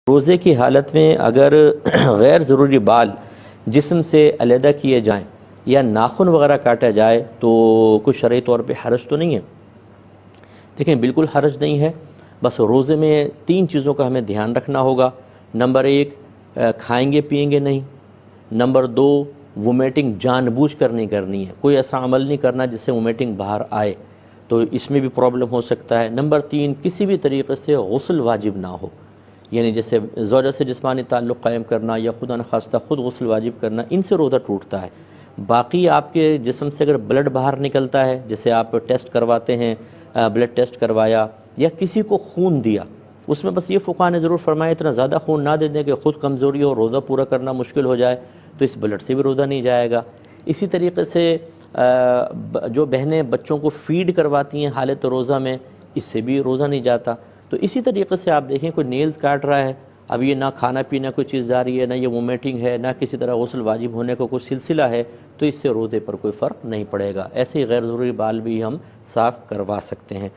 روزے کی حالت میں اگر غیر ضروری بال جسم سے علیحدہ کیے جائیں یا ناخن وغیرہ کاٹا جائے تو کچھ شرعی طور پہ حرج تو نہیں ہے؟ دیکھیں، بالکل حرج نہیں ہے. بس روزے میں 3 چیزوں کا ہمیں دھیان رکھنا ہوگا. نمبر 1، کھائیں گے پئیں گے نہیں. نمبر 2، وومیٹنگ جان بوجھ کر نہیں کرنی ہے. کوئی ایسا عمل نہیں کرنا جس سے وومیٹنگ باہر آئے، تو اس میں بھی پرابلم ہو سکتا ہے. نمبر 3، کسی بھی طریقے سے غسل واجب نہ ہو، یعنی جیسے زوجہ سے جسمانی تعلق قائم کرنا یا خدا نخواستہ خود غسل واجب کرنا، ان سے روزہ ٹوٹتا ہے. باقی آپ کے جسم سے اگر بلڈ باہر نکلتا ہے، جیسے آپ ٹیسٹ کرواتے ہیں، بلڈ ٹیسٹ کروایا یا کسی کو خون دیا، اس میں بس یہ فقہاء نے ضرور فرمایا اتنا زیادہ خون نہ دے دیں کہ خود کمزوری ہو، روزہ پورا کرنا مشکل ہو جائے، تو اس بلڈ سے بھی روزہ نہیں جائے گا. اسی طریقے سے جو بہنیں بچوں کو فیڈ کرواتی ہیں حالت روزہ میں، اس سے بھی روزہ نہیں جاتا. تو اسی طریقے سے آپ دیکھیں، کوئی نیلز کاٹ رہا ہے، اب یہ نہ کھانا پینا کوئی چیز جاری ہے، نہ یہ وومیٹنگ ہے، نہ کسی طرح غسل واجب ہونے کا کوئی سلسلہ ہے، تو اس سے روزے پر کوئی فرق نہیں پڑے گا. ایسے ہی غیر ضروری بال بھی ہم صاف کروا سکتے ہیں.